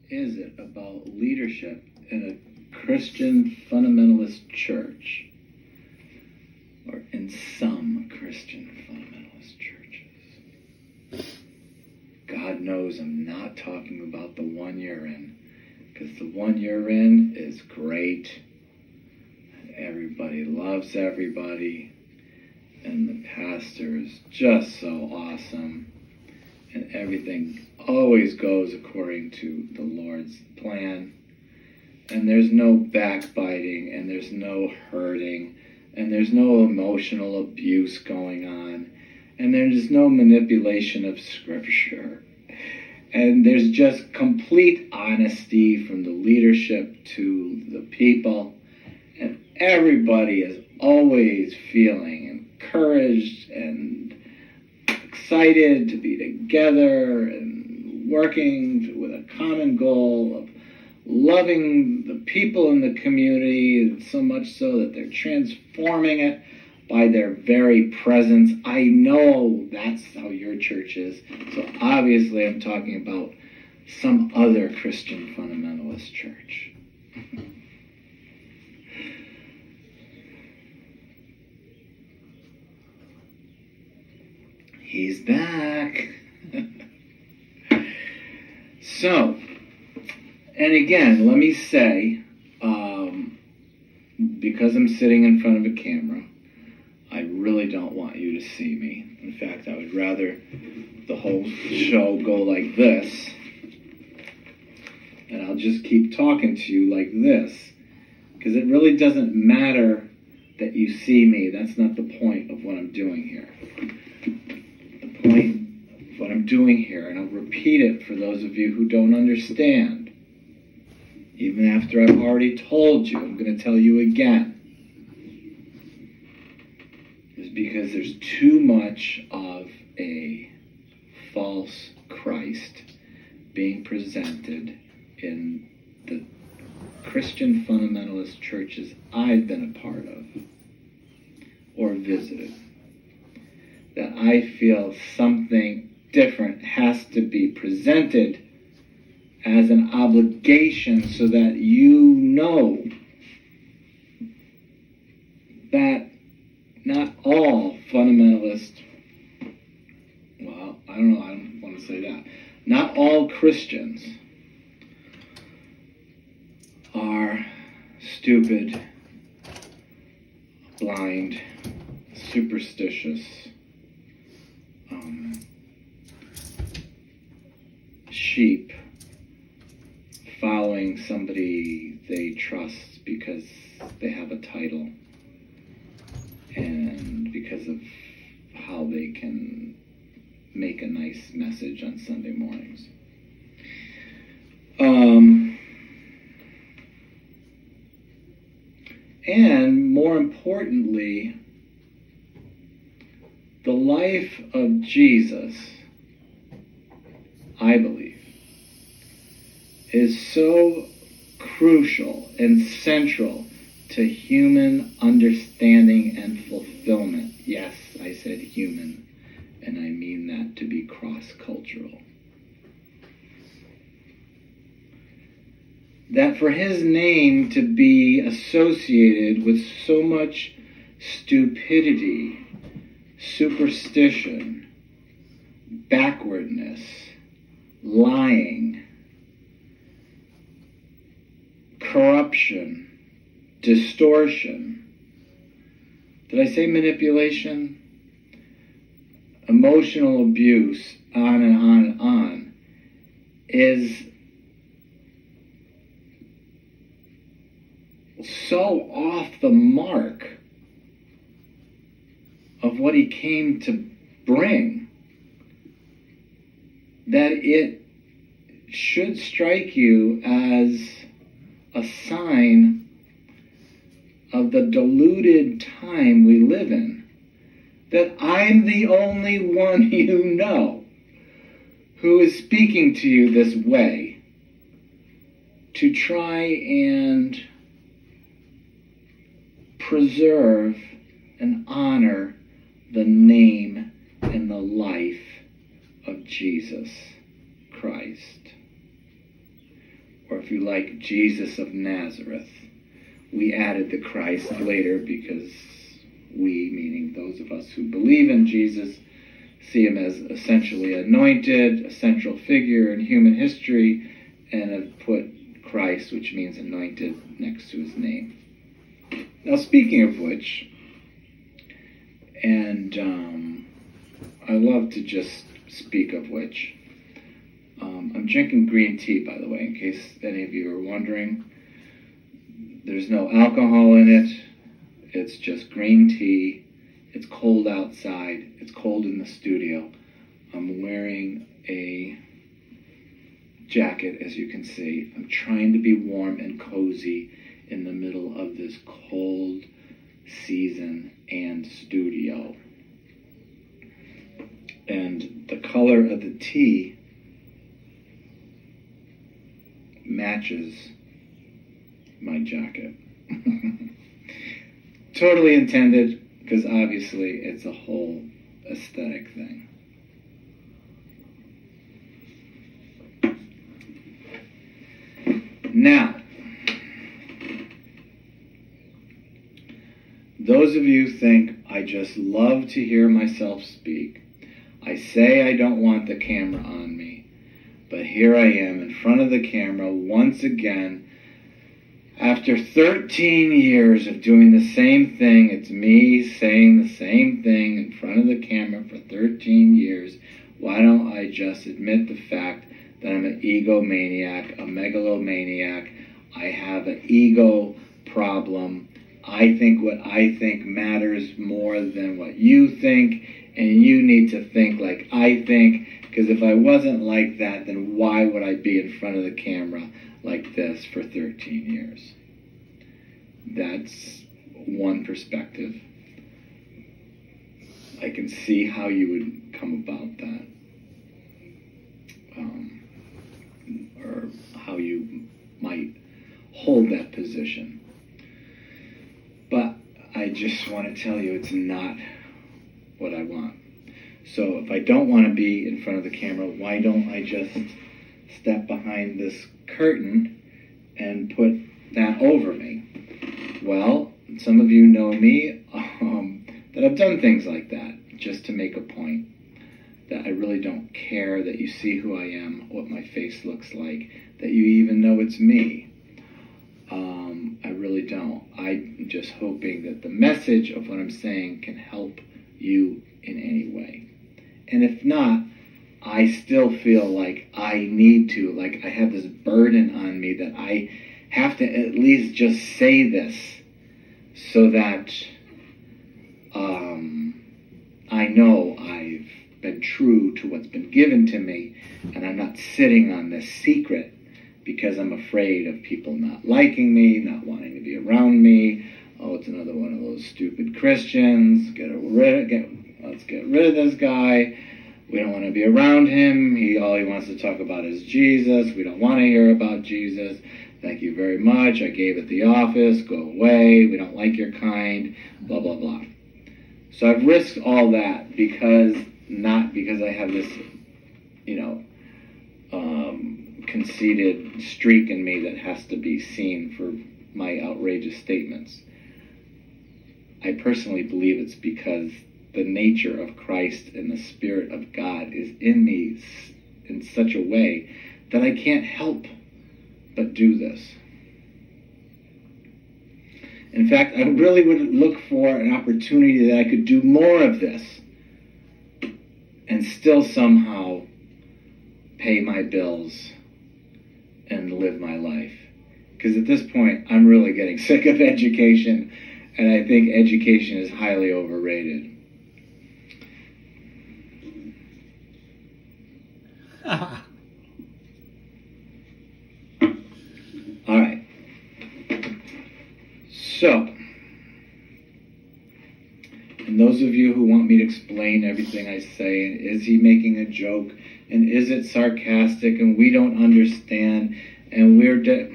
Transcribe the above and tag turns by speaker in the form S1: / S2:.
S1: is it about leadership in a Christian fundamentalist church, or in some Christian fundamentalist churches? God knows I'm not talking about the one you're in, because the one you're in is great. Everybody loves everybody, and the pastor is just so awesome, and everything always goes according to the Lord's plan, and there's no backbiting, and there's no hurting, and there's no emotional abuse going on, and there's no manipulation of Scripture, and there's just complete honesty from the leadership to the people, and everybody is always feeling encouraged and excited to be together and working with a common goal of loving the people in the community, so much so that they're transforming it by their very presence. I know that's how your church is, so obviously I'm talking about some other Christian fundamentalist church. He's back. So, and again, let me say, because I'm sitting in front of a camera, I really don't want you to see me. In fact, I would rather the whole show go like this, and I'll just keep talking to you like this, because it really doesn't matter that you see me. That's not the point of what I'm doing here. The point of what I'm doing here, and I'll repeat it for those of you who don't understand, even after I've already told you, I'm going to tell you again, is because there's too much of a false Christ being presented in the Christian fundamentalist churches I've been a part of or visited, that I feel something different has to be presented as an obligation so that you know that not all fundamentalists, well, I don't want to say that, not all Christians are stupid, blind, superstitious, sheep following somebody they trust because they have a title and because of how they can make a nice message on Sunday mornings. And more importantly, the life of Jesus, I believe, is so crucial and central to human understanding and fulfillment. Yes, I said human, and I mean that to be cross-cultural. That for his name to be associated with so much stupidity, superstition, backwardness, lying, corruption, distortion. Did I say manipulation? Emotional abuse, on and on and on, is so off the mark of what he came to bring that it should strike you as a sign of the deluded time we live in, that I'm the only one you know who is speaking to you this way to try and preserve and honor the name and the life of Jesus Christ. or if you like, Jesus of Nazareth. We added the Christ later because we, meaning those of us who believe in Jesus, see him as essentially anointed, a central figure in human history, and have put Christ, which means anointed, next to his name. Now, speaking of which, and I love to just speak of which, I'm drinking green tea, by the way, in case any of you are wondering. There's no alcohol in it. It's just green tea. It's cold outside. It's cold in the studio. I'm wearing a jacket, as you can see. I'm trying to be warm and cozy in the middle of this cold season and studio. And the color of the tea matches my jacket. Totally intended, because obviously it's a whole aesthetic thing. Now, those of you think I just love to hear myself speak. I say I don't want the camera on me, but here I am in front of the camera once again. After 13 years of doing the same thing, it's me saying the same thing in front of the camera for 13 years. Why don't I just admit the fact that I'm an egomaniac, a megalomaniac? I have an ego problem. I think what I think matters more than what you think, and you need to think like I think, because if I wasn't like that, then why would I be in front of the camera like this for 13 years? That's one perspective. I can see how you would come about that, or how you might hold that position. But I just want to tell you it's not what I want. So if I don't want to be in front of the camera, why don't I just step behind this curtain and put that over me? Well, some of you know me, that I've done things like that just to make a point, that I really don't care that you see who I am, what my face looks like, that you even know it's me. I really don't. I'm just hoping that the message of what I'm saying can help you in any way. And if not, I still feel like I need to, like I have this burden on me that I have to at least just say this so that I know I've been true to what's been given to me, and I'm not sitting on this secret because I'm afraid of people not liking me, not wanting to be around me. Oh, it's another one of those stupid Christians. Let's get rid of this guy. We don't want to be around him. All he wants to talk about is Jesus. We don't want to hear about Jesus. Thank you very much. I gave at the office. Go away. We don't like your kind. Blah, blah, blah. So I've risked all that not because I have this, conceited streak in me that has to be seen for my outrageous statements. I personally believe it's because the nature of Christ and the Spirit of God is in me in such a way that I can't help but do this. In fact, I really would look for an opportunity that I could do more of this and still somehow pay my bills and live my life. Because at this point, I'm really getting sick of education, and I think education is highly overrated. All right. So, and those of you who want me to explain everything I say, and is he making a joke, and is it sarcastic, and we don't understand, and we're dead.